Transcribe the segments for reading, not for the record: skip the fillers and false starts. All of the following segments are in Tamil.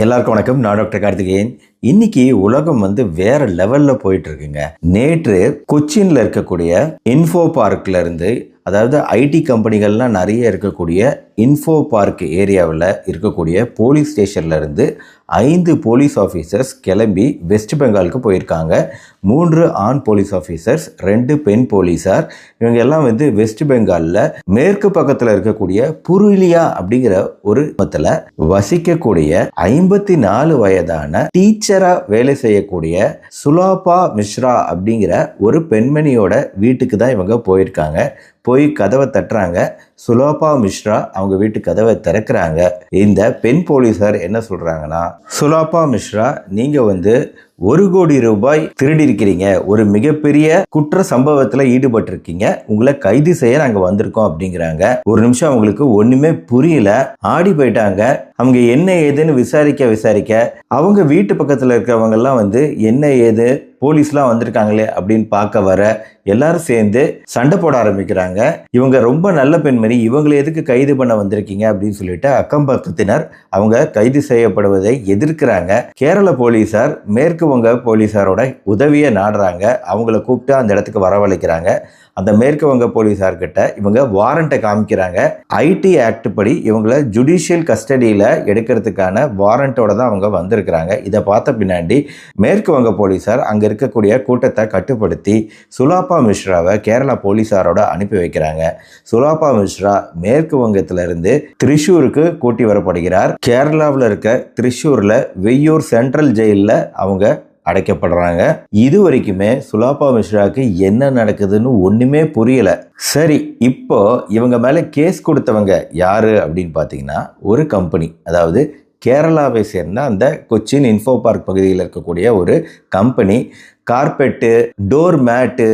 எல்லாருக்கும் வணக்கம். நான் டாக்டர் கார்த்திகேயன். இன்னைக்கு உலகம் வேற லெவல்ல போயிட்டு இருக்குங்க. நேற்று கொச்சின்ல இருக்கக்கூடிய இன்ஃபோ பார்க்ல இருந்து, அதாவது ஐடி கம்பெனிகள்லாம் நிறைய இருக்கக்கூடிய இன்ஃபோ பார்க் ஏரியாவில் இருக்கக்கூடிய போலீஸ் ஸ்டேஷன்ல இருந்து 5 போலீஸ் ஆஃபீஸர்ஸ் கிளம்பி வெஸ்ட் பெங்காலுக்கு போயிருக்காங்க. 3 ஆண் போலீஸ் ஆஃபீஸர்ஸ், 2 பெண் போலீஸார். இவங்க எல்லாம் வெஸ்ட் பெங்காலில் மேற்கு பக்கத்தில் இருக்கக்கூடிய புருலியா அப்படிங்கிற ஒரு இடத்துல வசிக்கக்கூடிய 54 வயதான டீச்சரா வேலை செய்யக்கூடிய சுலாபா மிஸ்ரா அப்படிங்கிற ஒரு பெண்மணியோட வீட்டுக்கு தான் இவங்க போயிருக்காங்க. போய் கதவை தட்டுறாங்க. சுலாபா மிஸ்ரா அவங்க வீட்டு கதவை திறக்கிறாங்க. இந்த பெண் போலீஸார் என்ன சொல்றாங்கன்னா, சுலாபா மிஸ்ரா, நீங்க 1 கோடி ரூபாய் திருடி இருக்கிறீங்க, ஒரு மிகப்பெரிய குற்ற சம்பவத்துல ஈடுபட்டிருக்கீங்க, உங்களை கைது செய்ய நாங்க வந்திருக்கோம் அப்படிங்கிறாங்க. ஒரு நிமிஷம் அவங்களுக்கு ஒண்ணுமே புரியல, ஆடி போயிட்டாங்க. அவங்க என்ன ஏதுன்னு விசாரிக்க அவங்க வீட்டு பக்கத்துல இருக்கிறவங்க எல்லாம் என்ன ஏது போலீஸ்லாம் வந்திருக்காங்களே அப்படின்னு பார்க்க வர எல்லாரும் சேர்ந்து சண்டை போட ஆரம்பிக்கிறாங்க. இவங்க ரொம்ப நல்ல பெண்மணி, இவங்களை எதுக்கு கைது பண்ண வந்திருக்கீங்க அப்படின்னு சொல்லிட்டு அக்கம் பக்கத்தினர் அவங்க கைது செய்யப்படுவதை எதிர்க்கிறாங்க. கேரள போலீசார் மேற்கு வங்க போலீசாரோட உதவியை நாடுறாங்க. அவங்கள கூப்பிட்டு அந்த இடத்துக்கு வரவழைக்கிறாங்க. அந்த மேற்கு வங்க போலீசார்கிட்ட இவங்க வாரண்ட்டை காமிக்கிறாங்க. ஐடி ஆக்ட் படி இவங்களை ஜுடிஷியல் கஸ்டடியில் எடுக்கிறதுக்கான வாரண்டோட தான் அவங்க வந்திருக்கிறாங்க. இதை பார்த்த பின்னாடி மேற்கு வங்க போலீசார் அங்கே இருக்கக்கூடிய கூட்டத்தை கட்டுப்படுத்தி சுலாபா மிஸ்ராவை கேரளா போலீசாரோட அனுப்பி வைக்கிறாங்க. சுலாபா மிஸ்ரா மேற்கு வங்கத்திலிருந்து திரிசூருக்கு கூட்டி வரப்படுகிறார். கேரளாவில் இருக்க திரிசூரில் வெய்யூர் சென்ட்ரல் ஜெயிலில் அவங்க அடைக்கப்படுறாங்க. இது வரைக்குமே சுலாபா மிஸ்ராவுக்கு என்ன நடக்குதுன்னு ஒண்ணுமே புரியல. சரி, இப்போ இவங்க மேல கேஸ் கொடுத்தவங்க யாரு அப்படின்னு பார்த்தீங்கன்னா, ஒரு கம்பெனி, அதாவது கேரளாவை சேர்ந்த அந்த கொச்சின் இன்ஃபோ பார்க் பகுதியில் இருக்கக்கூடிய ஒரு கம்பெனி, கார்பெட்டு, டோர் மேட்டு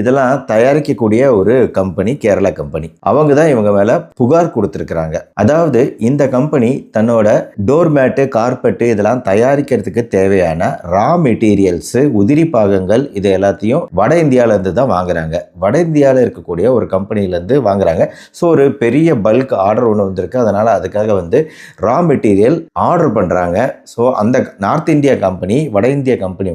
இதெல்லாம் தயாரிக்கக்கூடிய ஒரு கம்பெனி, கேரளா கம்பெனி. அவங்க தான் இவங்க மேல புகார் கொடுத்துருக்குறாங்க. அதாவது இந்த கம்பெனி தன்னோட டோர் மேட்டு, கார்பெட்டு இதெல்லாம் தயாரிக்கிறதுக்கு தேவையான ரா மெட்டீரியல்ஸ், உதிரி பாகங்கள் இது எல்லாத்தையும் வட இந்தியால இருந்து தான் வாங்குறாங்க. வட இந்தியாவில் இருக்கக்கூடிய ஒரு கம்பெனில இருந்து வாங்குறாங்க. ஸோ ஒரு பெரிய பல்க் ஆர்டர் ஒன்று வந்திருக்கு. அதனால அதுக்காக ரா மெட்டீரியல் ஆர்டர் பண்றாங்க. ஸோ அந்த நார்த் இந்தியா கம்பெனி, வட இந்திய கம்பெனி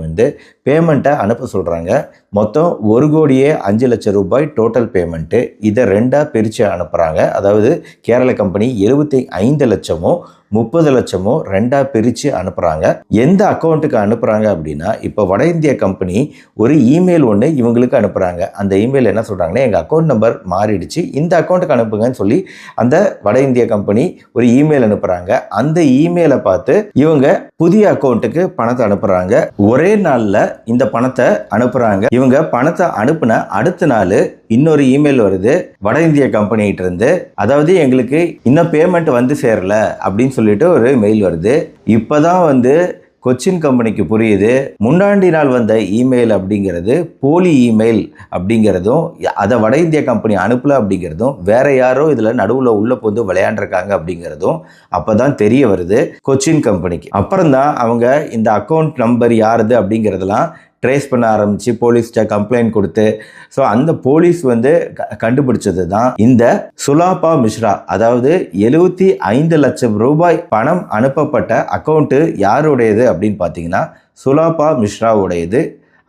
பேமெண்ட்டை அனுப்ப சொல்றாங்க. மொத்தம் 1,05,00,000 ரூபாய் டோட்டல் பேமெண்ட்டு. இதை 2ஆக பிரித்து அனுப்புகிறாங்க. அதாவது கேரள கம்பெனி 75 லட்சமோ 30 லட்சமோ 2ஆக பிரித்து அனுப்புகிறாங்க. எந்த அக்கௌண்ட்டுக்கு அனுப்புகிறாங்க அப்படின்னா, இப்போ வட இந்திய கம்பெனி ஒரு இமெயில் ஒன்று இவங்களுக்கு அனுப்புகிறாங்க. அந்த இமெயில் என்ன சொல்கிறாங்கன்னா, எங்கள் அக்கௌண்ட் நம்பர் மாறிடுச்சு, இந்த அக்கௌண்ட்டுக்கு அனுப்புங்கன்னு சொல்லி அந்த வட இந்திய கம்பெனி ஒரு இமெயில் அனுப்புகிறாங்க. அந்த இமெயிலை பார்த்து இவங்க புதிய அக்கௌண்ட்டுக்கு பணத்தை அனுப்புகிறாங்க. ஒரே நாளில் இந்த பணத்தை அனுப்புகிறாங்க. இவங்க பணத்தை அனுப்புன அடுத்த நாள் இன்னொரு இமெயில் வருது வட இந்திய கம்பெனிகிட்ட இருந்து. அதாவது எங்களுக்கு இன்னும் பேமெண்ட் சேரல அப்படின்னு சொல்லிட்டு ஒரு மெயில் வருது. இப்போதான் கொச்சின் கம்பெனிக்கு புரியுது, முன்னாடி நாள் வந்த இமெயில் அப்படிங்கிறது போலி இமெயில் அப்படிங்கிறதும், அதை வட இந்திய கம்பெனி அனுப்பல அப்படிங்கிறதும், வேற யாரோ இதில் நடுவில் உள்ள போது விளையாண்டுருக்காங்க அப்படிங்கிறதும் அப்போதான் தெரிய வருது கொச்சின் கம்பெனிக்கு. அப்புறம் தான் அவங்க இந்த அக்கௌண்ட் நம்பர் யாருது அப்படிங்கிறதெல்லாம் ட்ரேஸ் பண்ண ஆரம்பிச்சு போலீஸ்கிட்ட கம்ப்ளைண்ட் கொடுத்து, ஸோ அந்த போலீஸ் கண்டுபிடிச்சது தான் இந்த சுலாபா மிஸ்ரா. அதாவது 75 லட்சம் ரூபாய் பணம் அனுப்பப்பட்ட அக்கௌண்ட்டு யாருடையது அப்படின்னு பார்த்தீங்கன்னா, சுலாபா மிஸ்ராவுடையது,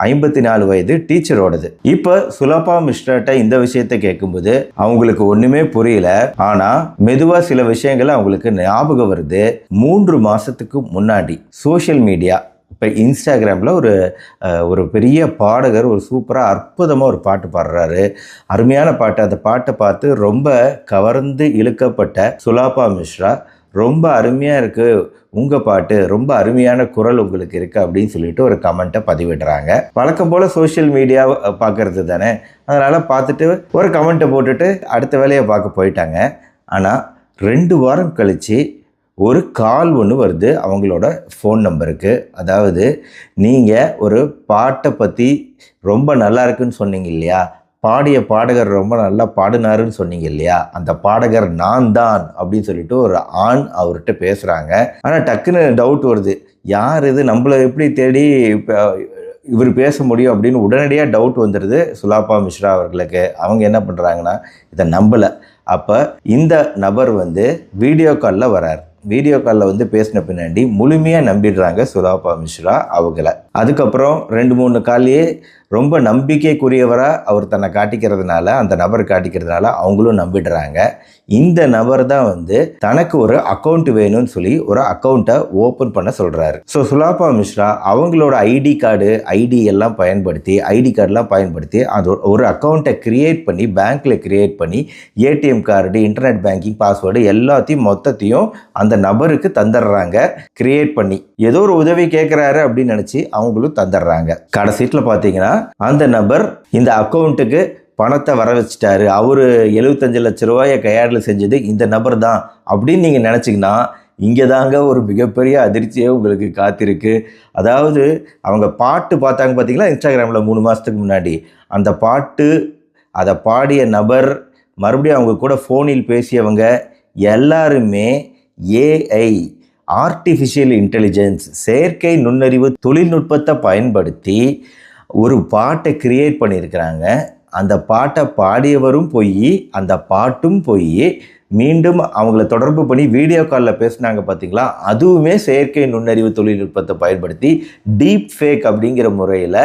54 வயது டீச்சரோடது. இப்போ சுலாபா மிஸ்ராட்ட இந்த விஷயத்தை கேட்கும்போது அவங்களுக்கு ஒண்ணுமே புரியல. ஆனா மெதுவா சில விஷயங்கள் அவங்களுக்கு ஞாபகம் வருது. 3 மாசத்துக்கு முன்னாடி சோஷியல் மீடியா, இப்போ இன்ஸ்டாகிராமில் ஒரு பெரிய பாடகர் ஒரு சூப்பராக அற்புதமாக ஒரு பாட்டு பாடுறாரு. அருமையான பாட்டு. அந்த பாட்டை பார்த்து ரொம்ப கவர்ந்து இழுக்கப்பட்ட சுலாபா மிஸ்ரா, ரொம்ப அருமையாக இருக்குது உங்கள் பாட்டு, ரொம்ப அருமையான குரல் உங்களுக்கு இருக்குது அப்படின்னு சொல்லிட்டு ஒரு கமெண்ட்டை பதிவிடுறாங்க. வழக்கம் போல் சோஷியல் மீடியா பார்க்கறது தானே, அதனால் பார்த்துட்டு ஒரு கமெண்ட்டை போட்டுட்டு அடுத்த வேலையை பார்க்க போயிட்டாங்க. ஆனால் 2 வாரம் கழித்து ஒரு கால் ஒன்று வருது அவங்களோட ஃபோன் நம்பருக்கு. அதாவது நீங்கள் ஒரு பாட்டை பற்றி ரொம்ப நல்லா இருக்குன்னு சொன்னீங்க இல்லையா, பாடிய பாடகர் ரொம்ப நல்லா பாடினாருன்னு சொன்னீங்க இல்லையா, அந்த பாடகர் நான் தான் அப்படின்னு சொல்லிட்டு ஒரு ஆண் அவர்கிட்ட பேசுகிறாங்க. ஆனால் டக்குன்னு டவுட் வருது, யார் இது, நம்மளை எப்படி தேடி இவர் பேச முடியும் அப்படின்னு உடனடியாக டவுட் வந்துடுது சுலாபா மிஸ்ரா அவர்களுக்கு. அவங்க என்ன பண்ணுறாங்கன்னா, இதை நம்பலை. அப்போ இந்த நபர் வந்து வீடியோ காலில் வரார். வீடியோ காலில் வந்து பேசின பின்னாடி முழுமையாக நம்பிடுறாங்க சுலாபா மிஸ்ரா அவங்கள. அதுக்கப்புறம் 2-3 காலையே ரொம்ப நம்பிக்கைக்குரியவராக அவர் தன்னை காட்டிக்கிறதுனால, அந்த நபர் காட்டிக்கிறதுனால அவங்களும் நம்பிடுறாங்க. இந்த நபர் தான் வந்து தனக்கு ஒரு அக்கௌண்ட் வேணும்னு சொல்லி ஒரு அக்கௌண்ட்டை ஓப்பன் பண்ண சொல்கிறாரு. ஸோ சுலாபா மிஸ்ரா அவங்களோட ஐடி கார்டெலாம் பயன்படுத்தி அது ஒரு அக்கௌண்ட்டை கிரியேட் பண்ணி பேங்க்கில் கிரியேட் பண்ணி ATM card, internet banking password எல்லாத்தையும் மொத்தத்தையும் அந்த நபருக்கு தந்துடுறாங்க. கிரியேட் பண்ணி ஏதோ ஒரு உதவி கேட்குறாரு அப்படின்னு நினச்சி அவங்களும் தந்துடுறாங்க. கடைசீட்டில் பார்த்தீங்கன்னா அந்த நபர் இந்த அக்கௌண்ட்டுக்கு பணத்தை வர வச்சுட்டாரு. அவரு 75 லட்ச ரூபாயை கையாடல் செஞ்சது இந்த நபர் தான் அப்படின்னு நீங்கள் நினச்சிங்கன்னா இங்கே தாங்க ஒரு மிகப்பெரிய அதிர்ச்சியே உங்களுக்கு காத்திருக்கு. அதாவது அவங்க பாட்டு பார்த்தாங்க பார்த்தீங்களா இன்ஸ்டாகிராமில் 3 மாதத்துக்கு முன்னாடி. அந்த பாட்டு, அதை பாடிய நபர், மறுபடியும் அவங்க கூட ஃபோனில் பேசியவங்க எல்லாருமே ஏஐ, ஆர்டிஃபிஷியல் இன்டெலிஜென்ஸ், செயற்கை நுண்ணறிவு தொழில்நுட்பத்தை பயன்படுத்தி ஒரு பாட்டை கிரியேட் பண்ணியிருக்கிறாங்க. அந்த பாட்டை பாடியவரும் போய், அந்த பாட்டும் போய் மீண்டும் அவங்கள தொடர்பு பண்ணி வீடியோ காலில் பேசினாங்க பார்த்தீங்களா, அதுவுமே செயற்கை நுண்ணறிவு தொழில்நுட்பத்தை பயன்படுத்தி டீப் ஃபேக் அப்படிங்கிற முறையில்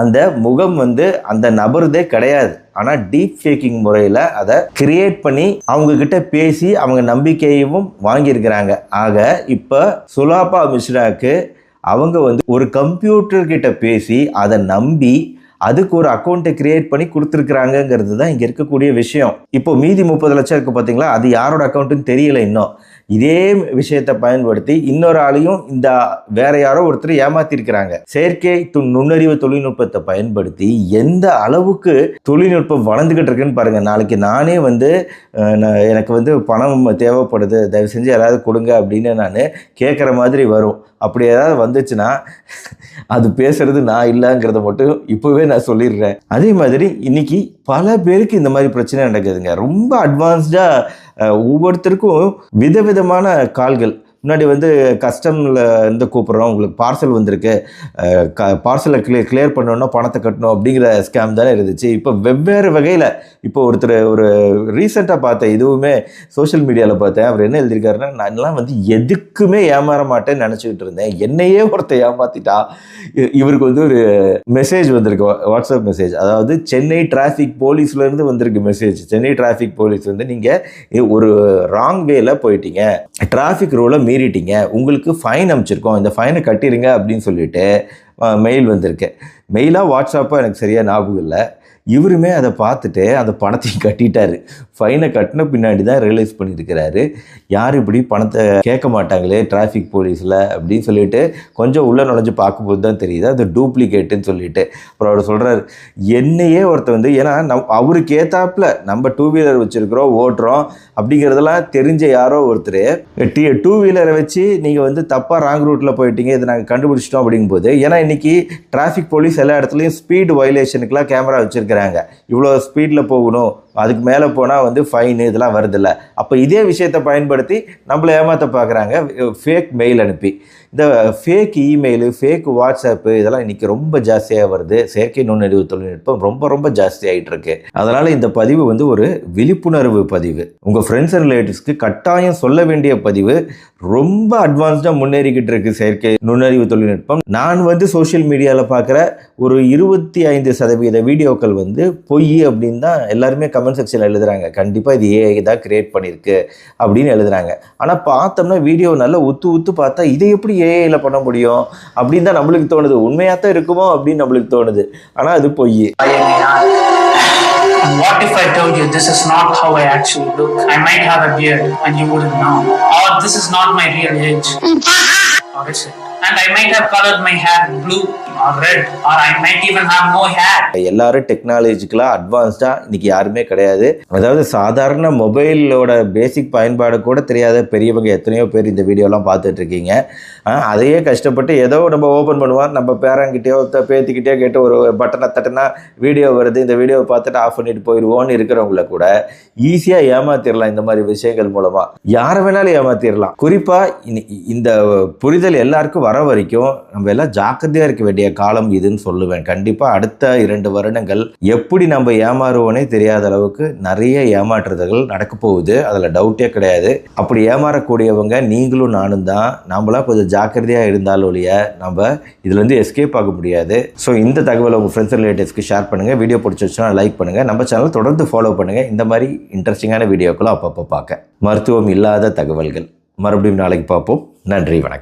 அந்த முகம் வந்து அந்த நபருதே கிடையாது, ஆனால் டீப் ஃபேக்கிங் முறையில் அதை கிரியேட் பண்ணி அவங்கக்கிட்ட பேசி அவங்க நம்பிக்கையவும் வாங்கியிருக்கிறாங்க. ஆக இப்போ சுலாபா மிஸ்ராக்கு அவங்க வந்து ஒரு கம்ப்யூட்டர்கிட்ட பேசி அதை நம்பி அதுக்கு ஒரு அக்கௌண்ட்டை கிரியேட் பண்ணி கொடுத்துருக்குறாங்கங்கிறது தான் இங்கே இருக்கக்கூடிய விஷயம். இப்போ மீதி 30 லட்சம் இருக்குது பார்த்தீங்களா, அது யாரோட அக்கௌண்ட்டுன்னு தெரியல இன்னும். இதே விஷயத்தை பயன்படுத்தி இன்னொரு ஆளையும் இந்த வேற யாரோ ஒருத்தர் ஏமாத்திருக்கிறாங்க. செயற்கை நுண்ணறிவு தொழில்நுட்பத்தை பயன்படுத்தி எந்த அளவுக்கு தொழில்நுட்பம் வளர்ந்துக்கிட்டு இருக்குன்னு பாருங்க. நாளைக்கு நானே வந்து எனக்கு வந்து பணம் தேவைப்படுது, தயவு செஞ்சு யாராவது கொடுங்க அப்படின்னு நான் கேட்குற மாதிரி வரும். அப்படி ஏதாவது வந்துச்சுன்னா அது பேசுறது நான் இல்லைங்கிறத மட்டும் இப்போவே நான் சொல்லிடுறேன். அதே மாதிரி இன்னைக்கு பல பேருக்கு இந்த மாதிரி பிரச்சனை நடக்குதுங்க. ரொம்ப அட்வான்ஸ்டாக ஒவ்வொருத்தருக்கும் விதவிதமான கால்கள். முன்னாடி வந்து கஸ்டமில் இருந்து கூப்பிட்றோம், உங்களுக்கு பார்சல் வந்திருக்கு, பார்சலை கிளியர் பண்ணணும்னா பணத்தை கட்டணும் அப்படிங்கிற ஸ்கேம் தானே இருந்துச்சு. இப்போ வெவ்வேறு வகையில் இப்போ ஒருத்தர் ஒரு ரீசெண்டாக பார்த்தேன், இதுவுமே சோஷியல் மீடியாவில் பார்த்தேன். அவர் என்ன எழுதியிருக்காருன்னா, நான்லாம் வந்து எதுக்குமே ஏமாற மாட்டேன்னு நினச்சிக்கிட்டு இருந்தேன், என்னையே ஒருத்தர் ஏமாற்றிட்டா. இவருக்கு வந்து ஒரு மெசேஜ் வந்திருக்கு, வாட்ஸ்அப் மெசேஜ். அதாவது சென்னை டிராஃபிக் போலீஸ்லேருந்து வந்திருக்கு மெசேஜ். சென்னை டிராஃபிக் போலீஸ் வந்து நீங்கள் ஒரு ராங் வேல போயிட்டீங்க, டிராஃபிக் ரூலை மீறிட்டீங்க, உங்களுக்கு ஃபைன் அனுப்பிச்சிருக்கோம், இந்த ஃபைனை கட்டிடுங்க அப்படின்னு சொல்லிட்டு மெயில் வந்திருக்கு. மெயிலாக வாட்ஸ்அப்பாக எனக்கு சரியாக ஞாபகம் இல்லை. இவருமே அதை பார்த்துட்டு அந்த பணத்தையும் கட்டிட்டாரு. ஃபைனை கட்டின பின்னாடி தான் ரியலைஸ் பண்ணியிருக்கிறாரு, யார் இப்படி பணத்தை கேட்க மாட்டாங்களே டிராஃபிக் போலீஸில் அப்படின்னு சொல்லிட்டு கொஞ்சம் உள்ளே நுழைஞ்சு பார்க்கும்போது தான் தெரியுது அது டூப்ளிகேட்டுன்னு சொல்லிட்டு. அப்புறம் அவர் சொல்கிறார், என்னையே ஒருத்தர் வந்து, ஏன்னா அவருக்கு ஏத்தாப்புல நம்ம 2 வீலர் வச்சுருக்கிறோம், ஓட்டுறோம் அப்படிங்கிறதெல்லாம் தெரிஞ்ச யாரோ ஒருத்தர் 2 வீலரை வச்சு நீங்கள் வந்து தப்பாக ராங் ரூட்டில் போயிட்டீங்க, இதை நாங்கள் கண்டுபிடிச்சிட்டோம் அப்படிங்கும்போது, ஏன்னா இன்றைக்கி டிராஃபிக் போலீஸ் எல்லா இடத்துலையும் ஸ்பீடு வயலேஷனுக்கெலாம் கேமரா வச்சுருக்காங்க. இவ்வளோ ஸ்பீடில் போகணும், அதுக்கு மேலே போனால் வந்து ஃபைனு, இதெல்லாம் வருதில்ல. அப்போ இதே விஷயத்தை பயன்படுத்தி நம்மளை ஏமாற்ற பார்க்குறாங்க, ஃபேக் மெயில் அனுப்பி. இந்த ஃபேக் இமெயிலு, ஃபேக் வாட்ஸ்அப்பு இதெல்லாம் இன்றைக்கி ரொம்ப ஜாஸ்தியாக வருது. செயற்கை நுண்ணறிவு தொழில்நுட்பம் ரொம்ப ரொம்ப ஜாஸ்தி ஆகிட்டு இருக்கு. அதனால் இந்த பதிவு வந்து ஒரு விழிப்புணர்வு பதிவு, உங்கள் ஃப்ரெண்ட்ஸ் அண்ட் ரிலேட்டிவ்ஸ்க்கு கட்டாயம் சொல்ல வேண்டிய பதிவு. ரொம்ப அட்வான்ஸ்டாக முன்னேறிக்கிட்டு இருக்கு செயற்கை நுண்ணறிவு தொழில்நுட்பம். நான் வந்து சோஷியல் மீடியாவில் பார்க்குற ஒரு 25% வீடியோக்கள் வந்து பொய் அப்படின்னு தான் எல்லாருமே கமெண்ட் செக்ஷனில் எழுதுகிறாங்க. கண்டிப்பாக இது ஏஐ தான் கிரியேட் பண்ணியிருக்கு அப்படின்னு எழுதுகிறாங்க. ஆனால் பார்த்தோம்னா வீடியோ நல்லா உத்து பார்த்தா இதை எப்படி ஏஐயில் பண்ண முடியும் அப்படின்னு தான் நம்மளுக்கு தோணுது. உண்மையாக தான் இருக்குமோ அப்படின்னு நம்மளுக்கு தோணுது, ஆனால் அது பொய். And what if I told you this is not how I actually look? I might have a beard and you wouldn't know. Or this is not my real age. Or is it? And I might have colored my hair blue or red, or I might even have no hair. எல்லாரும் டெக்னாலஜிக்கலாக அட்வான்ஸ்டாக இன்னைக்கு யாருமே கிடையாது. அதாவது சாதாரண மொபைலோட பேசிக் பயன்பாடு கூட தெரியாத பெரியவங்க எத்தனையோ பேர் இந்த வீடியோலாம் பார்த்துட்டு இருக்கீங்க. அதையே கஷ்டப்பட்டு ஏதோ நம்ம ஓப்பன் பண்ணுவோம், நம்ம பேரங்கிட்டேயோ பேத்திக்கிட்டேயோ கேட்டு ஒரு பட்டனை தட்டினா வீடியோ வருது, இந்த வீடியோவை பார்த்துட்டு ஆஃப் பண்ணிட்டு போயிடுவோன்னு இருக்கிறவங்கள கூட ஈஸியாக ஏமாத்திடலாம். இந்த மாதிரி விஷயங்கள் மூலமாக யாரை வேணாலும் ஏமாத்திடலாம். குறிப்பாக இந்த புரிதல் எல்லாருக்கும் வர வரைக்கும் நம்ம எல்லாம் ஜாக்கிரதையாக இருக்க வேண்டிய காலம் இதுன்னு சொல்லுவேன். கண்டிப்பாக அடுத்த 2 வருடங்கள் எப்படி நம்ம ஏமாறுவோனே தெரியாத அளவுக்கு நிறைய ஏமாற்றுதல்கள் நடக்க போகுது. அதில் டவுட்டே கிடையாது. அப்படி ஏமாறக்கூடியவங்க நீங்களும் நானும் தான். நம்மளாம் கொஞ்சம் ஜாக்கிரதையாக இருந்தாலும் ஒழிய நம்ம இதுலேருந்து எஸ்கேப் ஆக முடியாது. ஸோ இந்த தகவலை உங்கள் ஃப்ரெண்ட்ஸ் ரிலேட்டிவ்ஸ்க்கு ஷேர் பண்ணுங்கள். வீடியோ பிடிச்சிருச்சுன்னா லைக் பண்ணுங்கள். நம்ம சேனலை தொடர்ந்து ஃபாலோ பண்ணுங்கள். இந்த மாதிரி இன்ட்ரெஸ்டிங்கான வீடியோக்களும் அப்பப்போ பார்க்க. மருத்துவம் இல்லாத தகவல்கள் மறுபடியும் நாளைக்கு பார்ப்போம். நன்றி, வணக்கம்.